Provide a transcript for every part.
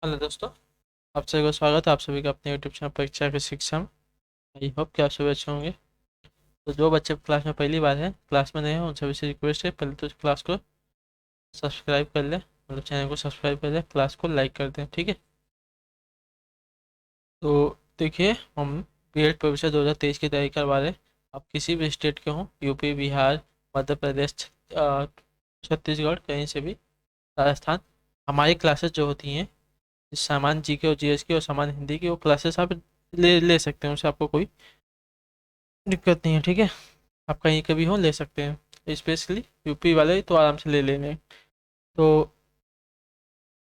Hello दोस्तों, आप सभी को स्वागत है आप सभी का अपने यूट्यूब चैनल परीक्षा की शिक्षा में। आई होप कि आप सभी अच्छे होंगे। तो जो बच्चे क्लास में पहली बार हैं, क्लास में नए हैं, उन सभी से रिक्वेस्ट है पहले तो इस क्लास को सब्सक्राइब कर लें, मतलब चैनल को सब्सक्राइब कर लें, क्लास को लाइक कर दें, ठीक है। तो देखिए, हम बीएड प्रवेश 2023 की तैयारी करवा रहे हैं। आप किसी भी स्टेट के हों, यूपी, बिहार, मध्य प्रदेश, छत्तीसगढ़, कहीं से भी, राजस्थान, हमारी क्लासेस जो होती हैं सामान्य जीके और जीएस की और सामान्य हिंदी की, वो क्लासेस आप ले ले सकते हैं, उससे आपको कोई दिक्कत नहीं है, ठीक है। आप कहीं कभी हो ले सकते हैं, स्पेशली यूपी वाले तो आराम से ले लेंगे। तो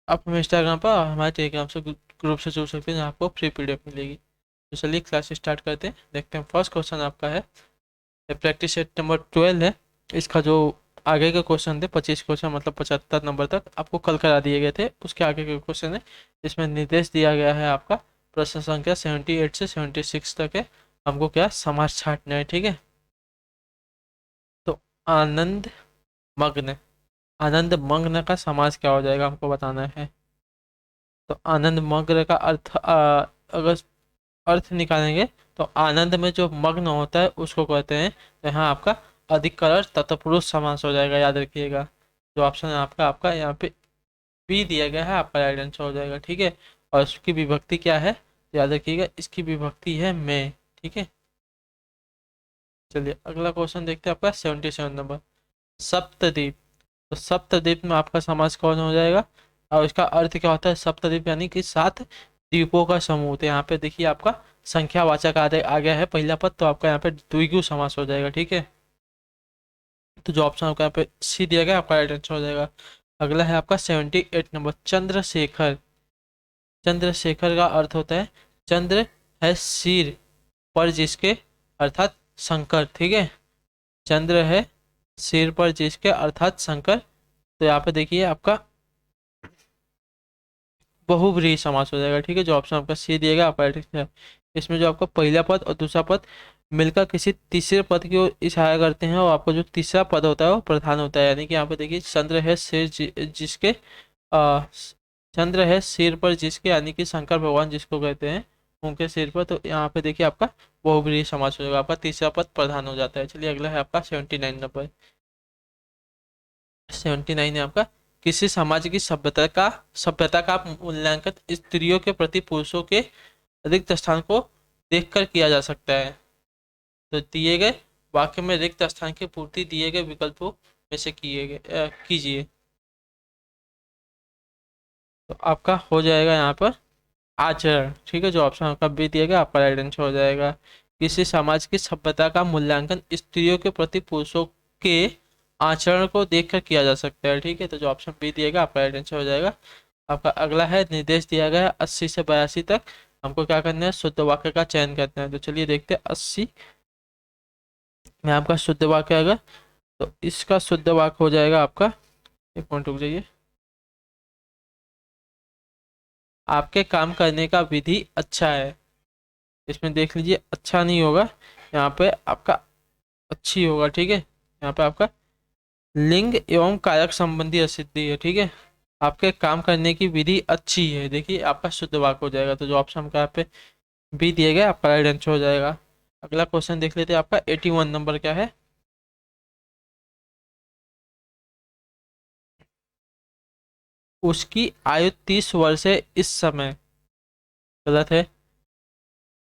आप हमें इंस्टाग्राम पर हमारे टेलीग्राम से ग्रुप से जुड़ सकते हैं, जहाँ आपको फ्री पीडीएफ मिलेगी। तो चलिए क्लास स्टार्ट करते हैं, देखते हैं। फर्स्ट क्वेश्चन आपका है, प्रैक्टिस सेट नंबर 12 है। इसका जो आगे के क्वेश्चन थे 25 क्वेश्चन, मतलब 75 नंबर तक आपको कल करा दिए गए थे, उसके आगे के क्वेश्चन है। इसमें निर्देश दिया गया है आपका प्रश्न संख्या 78 से 76 तक है। हमको क्या समाज छांटना है, ठीक है। तो आनंद मग्न, आनंद मग्न का समास क्या हो जाएगा हमको बताना है। तो आनंद मग्न का अर्थ अगर अर्थ निकालेंगे तो आनंद में जो मग्न होता है उसको कहते हैं। तो यहाँ आपका अधिकरण तत्पुरुष समास हो जाएगा, याद रखिएगा। जो ऑप्शन है आपका आपका यहाँ पे बी दिया गया है, आपका राइट आंसर हो जाएगा, ठीक है। और उसकी विभक्ति क्या है, तो याद रखिएगा, इसकी विभक्ति है मैं, ठीक है। चलिए अगला क्वेश्चन देखते हैं, आपका 77 नंबर, सप्तद्वीप। तो सप्तद्वीप में आपका समास कौन हो जाएगा, और इसका अर्थ क्या होता है। सप्तद्वीप यानी कि 7 द्वीपों का समूह। तो यहाँ पे देखिए आपका संख्यावाचक आ गया है पहला पद, तो आपका यहाँ पे द्विगु समास हो जाएगा, ठीक है। तो जो ऑप्शन आपका यहाँ पे सी दिया गया, आपका राइट आंसर हो जाएगा। अगला है आपका 78 नंबर, चंद्रशेखर। चंद्रशेखर का अर्थ होता है, चंद्र है सिर पर जिसके, अर्थात शंकर, ठीक है। चंद्र है सिर पर जिसके अर्थात शंकर। तो यहाँ पे देखिए आपका बहुव्रीहि समास हो जाएगा, ठीक है। जो ऑप्शन आपका सी दिएगा आपका राइट है। इसमें जो आपका पहला पद और दूसरा पद मिलकर किसी तीसरे पद की ओर इशारा करते हैं, और आपका जो तीसरा पद होता है वो प्रधान होता है। यानी कि यहाँ पे देखिए चंद्र है सिर जिसके, आ, चंद्र है सिर पर जिसके, यानी कि शंकर भगवान जिसको कहते हैं उनके सिर पर। तो यहाँ पे देखिए आपका बहुव्रीहि समास हो जाएगा, आपका तीसरा पद प्रधान हो जाता है। चलिए अगला है आपका 79 नंबर, 79 है आपका, किसी समाज की सभ्यता का मूल्यांकन स्त्रियों के प्रति पुरुषों के रिक्त स्थान को देखकर किया जा सकता है। तो दिए गए वाक्य में रिक्त स्थान की पूर्ति दिए गए विकल्पों में से कीजिए। तो आपका हो जाएगा यहाँ पर आचरण, ठीक है। जो ऑप्शन आपका बी दिया गया, आपका राइट आंसर हो जाएगा। किसी समाज की सभ्यता का मूल्यांकन स्त्रियों के प्रति पुरुषों के आचरण को देखकर किया जा सकता है, ठीक है। तो जो ऑप्शन बी दिएगा, आपका राइट आंसर हो जाएगा। आपका अगला है, निर्देश दिया गया है 80 से 82 तक, हमको क्या करना है, शुद्ध वाक्य का चयन करना है। तो चलिए देखते हैं 80 में आपका शुद्ध वाक्य आएगा। तो इसका शुद्ध वाक्य हो जाएगा आपका, एक मिनट रुक जाइए, आपके काम करने का विधि अच्छा है। इसमें देख लीजिए अच्छा नहीं होगा, यहाँ पे आपका अच्छी होगा, ठीक है। यहाँ पे आपका लिंग एवं कारक संबंधी असिद्धि है, ठीक है। आपके काम करने की विधि अच्छी है, देखिए आपका शुद्ध वाक्य हो जाएगा। तो जो ऑप्शन का यहाँ पे बी दिए गए, आपका राइट आंसर हो जाएगा। अगला क्वेश्चन देख लेते हैं, आपका 81 नंबर क्या है, उसकी आयु 30 वर्ष है इस समय। गलत है,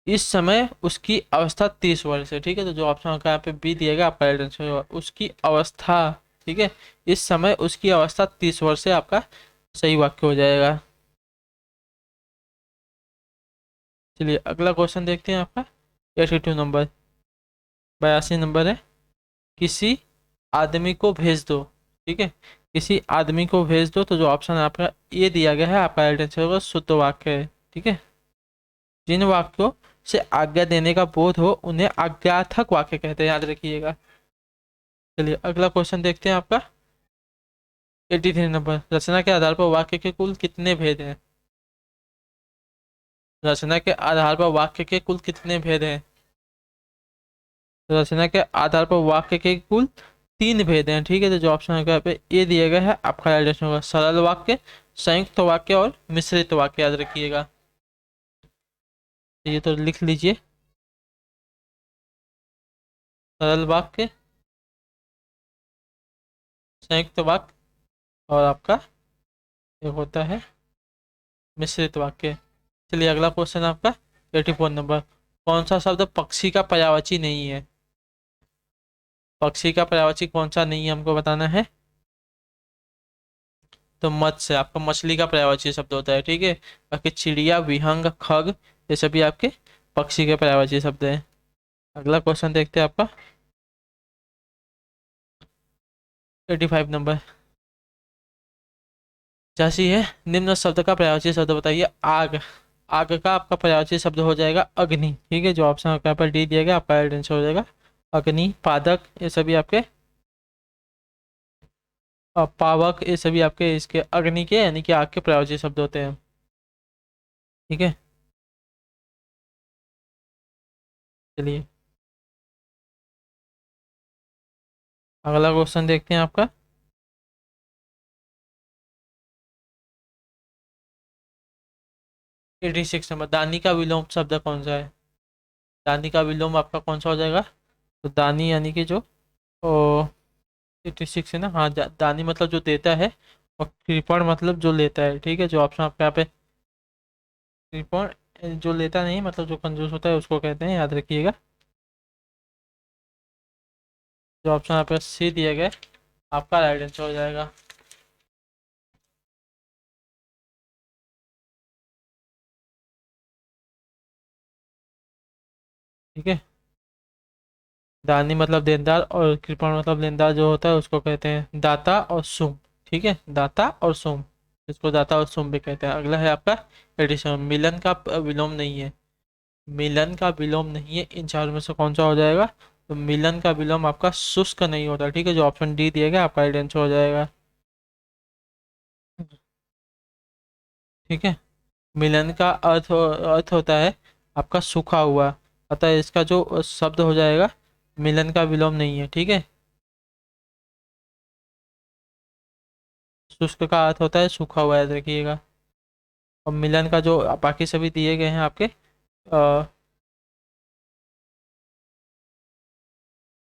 इस समय उसकी अवस्था 30 वर्ष है, ठीक है। तो जो ऑप्शन का यहाँ पे बी दिएगा, आपका राइट आंसर होगा उसकी अवस्था, ठीक है। इस समय उसकी अवस्था 30 वर्ष है, आपका सही वाक्य हो जाएगा। चलिए अगला क्वेश्चन देखते हैं, आपका 82 नंबर, 82 नंबर है, किसी आदमी को भेज दो, ठीक है। किसी आदमी को भेज दो। तो जो ऑप्शन आपका ये दिया गया है, आपका राइट आंसर होगा शुद्ध वाक्य है, ठीक है। जिन वाक्यों से आज्ञा देने का बोध हो उन्हें आज्ञार्थक वाक्य कहते हैं, याद रखिएगा। चलिए अगला क्वेश्चन देखते हैं, आपका 83 नंबर, रचना के आधार पर वाक्य के कुल कितने भेद हैं। रचना के आधार पर वाक्य के कुल कितने भेद हैं। रचना के आधार पर वाक्य के कुल 3 भेद हैं, ठीक है। तो जो ऑप्शन है यहाँ पे ये दिया गया है, आपका राइट आंसर होगा सरल वाक्य, संयुक्त वाक्य और मिश्रित वाक्य याद रखिएगा। ये तो लिख लीजिए। सरल वाक्य, संयुक्त वाक्य, और आपका एक होता है मिश्रित वाक्य। चलिए अगला क्वेश्चन आपका 84 नंबर। कौन सा शब्द पक्षी का पर्यायवाची नहीं है? पक्षी का पर्यायवाची कौन सा नहीं है हमको बताना है। तो मत्स्य आपका मछली का पर्यायवाची शब्द होता है, ठीक है। बाकी चिड़िया, विहंग, खग, ये सभी आपके पक्षी के पर्यायवाची शब्द हैं। अगला क्वेश्चन देखते हैं आपका 85 नंबर। जैसी है, निम्न शब्द का पर्यायवाची शब्द बताइए। आग, आग का आपका पर्यायवाची शब्द हो जाएगा अग्नि, ठीक है। जो ऑप्शन आपका यहाँ पर डी दिया गया, आपका राइट आंसर हो जाएगा अग्नि। पादक, ये सभी आपके पावक, ये सभी आपके इसके अग्नि के यानी कि आग के पर्यायवाची शब्द होते हैं, ठीक है। चलिए अगला क्वेश्चन देखते हैं आपका 86 नंबर। दानी का विलोम शब्द कौन सा है? दानी का विलोम आपका कौन सा हो जाएगा? तो दानी यानी कि जो ओ 86 है ना, हाँ। दानी मतलब जो देता है, और कृपण मतलब जो लेता है, ठीक है। जो ऑप्शन आपके यहाँ पे कृपण जो लेता नहीं मतलब जो कंजूस होता है उसको कहते हैं, याद रखिएगा। जो ऑप्शन यहाँ पे सी दिया गया है, आपका राइट आंसर हो जाएगा। ठीक है। दानी मतलब देनदार, और कृपण मतलब लेनदार जो होता है उसको कहते हैं दाता और सुम, ठीक है। दाता और सुम, इसको दाता और सुम भी कहते हैं। अगला है आपका एडिशन। मिलन का विलोम नहीं है। मिलन का विलोम नहीं है, इन चारों में से कौन सा हो जाएगा? तो मिलन का विलोम आपका शुष्क नहीं होता, ठीक है। जो ऑप्शन डी दिया गया, आपका राइट आंसर हो जाएगा, ठीक है। मिलन का अर्थ होता है आपका सूखा हुआ, अतः इसका जो शब्द हो जाएगा मिलन का विलोम नहीं है, ठीक है। शुष्क का अर्थ होता है सूखा हुआ, याद रखिएगा। और मिलन का जो बाकी सभी दिए गए हैं आपके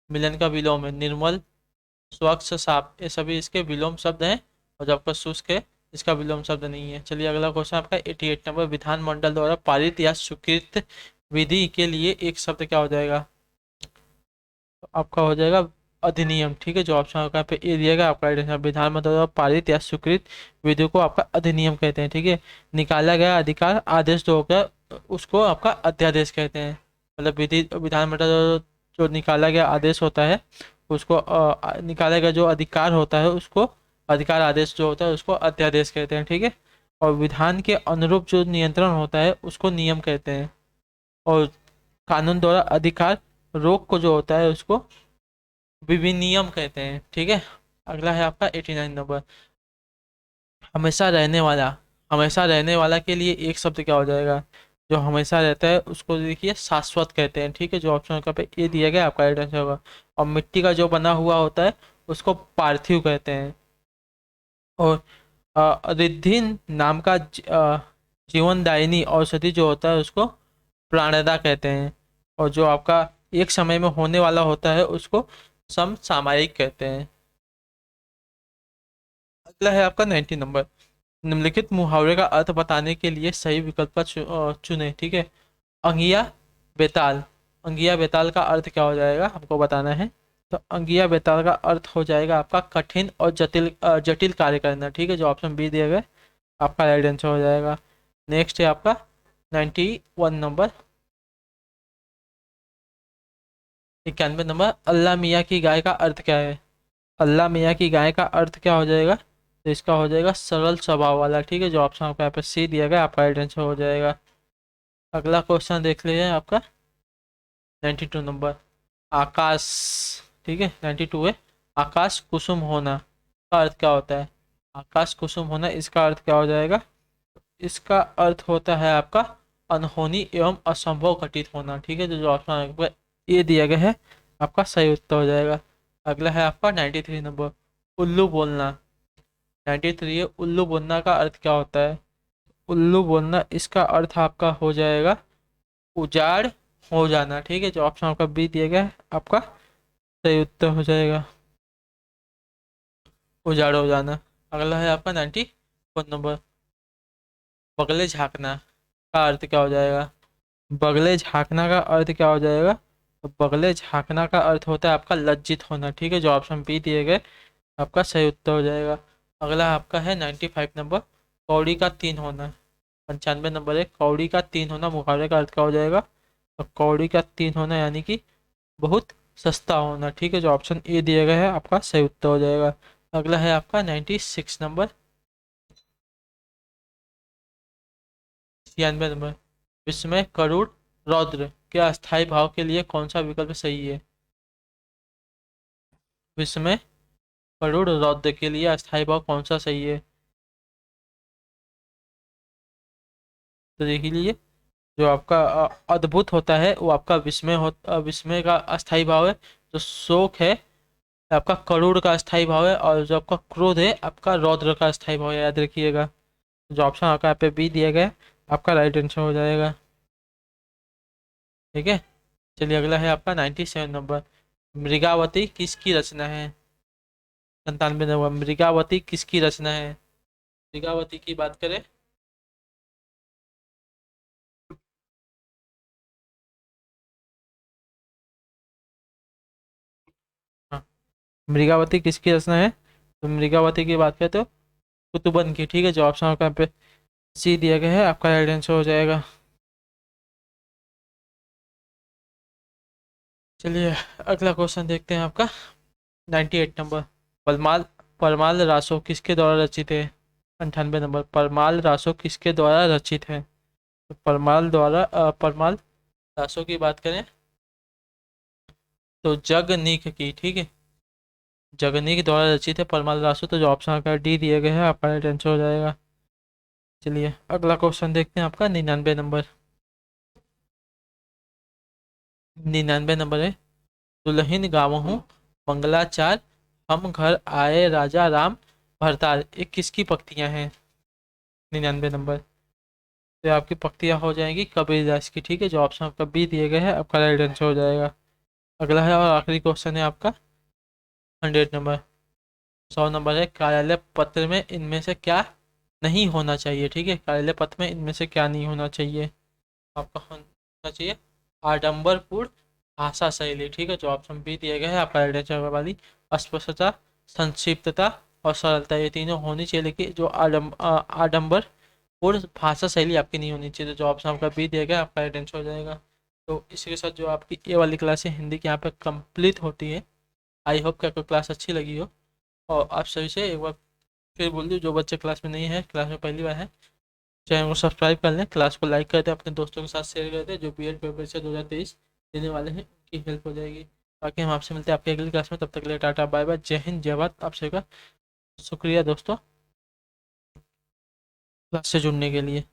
मिलन का विलोम है निर्मल, स्वच्छ, साफ, ये सभी इसके विलोम शब्द हैं। और जो आपका शुष्क है, इसका विलोम शब्द नहीं है। चलिए अगला क्वेश्चन आपका 88 नंबर। विधानमंडल द्वारा पारित या स्वीकृत विधि के लिए एक शब्द क्या हो जाएगा? तो आपका हो जाएगा अधिनियम, ठीक है। जो ऑप्शन आपका यहाँ पे ए दिया गया, आपका राइट आंसर। विधानमंडल द्वारा पारित या स्वीकृत विधि को आपका अधिनियम कहते हैं, ठीक है। निकाला गया अधिकार आदेश जो होगा उसको आपका अध्यादेश कहते हैं। मतलब विधानमंडल द्वारा जो निकाला गया आदेश होता है उसको निकाला गया जो अधिकार होता है उसको, अधिकार आदेश जो होता है उसको अध्यादेश कहते हैं, ठीक है। और विधान के अनुरूप जो नियंत्रण होता है उसको नियम कहते हैं। और कानून द्वारा अधिकार रोक को जो होता है उसको विनियम कहते हैं, ठीक है। अगला है आपका 89 नंबर। हमेशा रहने वाला, हमेशा रहने वाला के लिए एक शब्द क्या हो जाएगा? जो हमेशा रहता है उसको देखिए शाश्वत कहते हैं, ठीक है। जो ऑप्शन का पे ये दिया गया, आपका राइट आंसर होगा। और मिट्टी का जो बना हुआ होता है उसको पार्थिव कहते हैं। और रिद्धि नाम का जीवनदायिनी औषधि जो होता है उसको प्राणदा कहते हैं। और जो आपका एक समय में होने वाला होता है उसको समसामयिक कहते हैं। अगला है आपका 90 नंबर। निम्नलिखित मुहावरे का अर्थ बताने के लिए सही विकल्प का चुने, ठीक है। अंगिया बेताल, अंगिया बेताल का अर्थ क्या हो जाएगा हमको बताना है। तो अंगिया बेताल का अर्थ हो जाएगा आपका कठिन और जटिल कार्य करना, ठीक है। जो ऑप्शन बी दिया गया, आपका राइट आंसर हो जाएगा। नेक्स्ट है आपका 91 नंबर। 91 नंबर। अल्लाह मियाँ की गाय का अर्थ क्या है? अल्लाह मियाँ की गाय का अर्थ क्या हो जाएगा? तो इसका हो जाएगा सरल स्वभाव वाला, ठीक है। जो ऑप्शन आपका यहाँ पे सी दिया गया, आपका राइट आंसर हो जाएगा। अगला क्वेश्चन देख लीजिए आपका 92 नंबर। आकाश, ठीक है। 92 है। आकाश कुसुम होना का अर्थ क्या होता है? आकाश कुसुम होना, इसका अर्थ क्या हो जाएगा? इसका अर्थ होता है आपका अनहोनी एवं असंभव घटित होना, ठीक है। जो ऑप्शन आपका ये दिया गया है, आपका सही उत्तर हो जाएगा। अगला है आपका 93 नंबर। उल्लू बोलना, 93 है उल्लू बोलना का अर्थ क्या होता है? उल्लू बोलना, इसका अर्थ आपका हो जाएगा उजाड़ हो जाना। ठीक है, जो ऑप्शन आपका बी दिया गया है आपका सही उत्तर हो जाएगा, उजाड़ हो जाना। अगला है आपका 94 नंबर, बगले झांकना का अर्थ क्या हो जाएगा? बगले झांकना का अर्थ क्या हो जाएगा? तो बगले झांकना का अर्थ होता है आपका लज्जित होना। ठीक है, जो ऑप्शन बी दिए गए आपका सही उत्तर हो जाएगा। अगला आपका है 95 नंबर, कौड़ी का तीन होना। 95 नंबर है, कौड़ी का तीन होना मुकाबले का अर्थ क्या हो जाएगा? तो कौड़ी का तीन होना यानी कि बहुत सस्ता होना। ठीक है, जो ऑप्शन ए दिया गया है आपका सही उत्तर हो जाएगा। अगला है आपका 96 नंबर, 96 नंबर, विस्मय करुण रौद्र के अस्थायी भाव के लिए कौन सा विकल्प सही है? विस्मय करुण रौद्र के लिए अस्थायी भाव कौन सा सही है? तो देख लीजिए, जो आपका अद्भुत होता है वो आपका विस्मय का अस्थायी भाव है। जो शोक है आपका करुण का अस्थायी भाव है, और जो आपका क्रोध है आपका रौद्र का अस्थायी भाव है, याद रखिएगा। जो ऑप्शन आपका यहाँ पे बी दिया गया है आपका राइट आंसर हो जाएगा। ठीक है, चलिए अगला है आपका 97 नंबर, मृगावती किसकी रचना है? 97 नंबर, मृगावती किसकी रचना है? मृगावती की बात करें, हाँ, मृगावती किसकी रचना है? तो मृगावती की बात करें तो कुतुबन की। ठीक है, जो ऑप्शन आपका यहाँ पे सी दिया गया है आपका राइट आंसर हो जाएगा। चलिए अगला क्वेश्चन देखते हैं आपका 98 नंबर, परमाल परमाल रासो किसके द्वारा रचित है? 98 नंबर, परमाल रासो किसके द्वारा रचित है? तो परमाल रासो की बात करें तो जगनीक की। ठीक है, जगनीक द्वारा रचित है परमाल रासो, तो जो ऑप्शन आपका डी दिए गए हैं आपका राइट आंसर हो जाएगा। चलिए अगला क्वेश्चन देखते हैं आपका 99 नंबर, 99 नंबर है, दुल्हन गावहूँ मंगलाचार, हम घर आए राजा राम भरताल, ये किसकी पंक्तियां हैं? 99 नंबर, तो ये आपकी पंक्तियां हो जाएंगी कबीरदास की। ठीक है, जो ऑप्शन आपका बी दिए गए हैं आपका राइट आंसर हो जाएगा। अगला है और आखिरी क्वेश्चन है आपका 100 नंबर, 100 नंबर है, कार्यालय पत्र में इनमें से क्या नहीं होना चाहिए? ठीक है, कार्यालय पत्र में इनमें से क्या नहीं होना चाहिए? आपका होना चाहिए आडंबरपूर्ण भाषा शैली। ठीक है, जो ऑप्शन बी दिया गया है आपका राइट आंसर वाली, अस्पष्टता, संक्षिप्तता और सरलता, ये तीनों होनी चाहिए, लेकिन जो आडंबरपूर्ण भाषा शैली आपकी नहीं होनी चाहिए। तो जो ऑप्शन आपका बी दिया गया है आपका राइट आंसर हो जाएगा। तो इसी के साथ जो आपकी ए वाली क्लास है हिंदी की यहाँ पे कंप्लीट होती है। आई होप कि आपको क्लास अच्छी लगी हो, और आप सभी से एक बार फिर बोल दूँ, जो बच्चे क्लास में नहीं है, क्लास में पहली बार है, चैनल को सब्सक्राइब कर लें, क्लास को लाइक कर दें, अपने दोस्तों के साथ शेयर कर दें, जो बीएड पेपर से 2023 देने वाले हैं उनकी हेल्प हो जाएगी। बाकी हम आपसे मिलते हैं आपकी अगली क्लास में, तब तक के लिए टाटा बाय बाय, जय हिंद जय भारत। आप सभी का शुक्रिया दोस्तों क्लास से जुड़ने के लिए।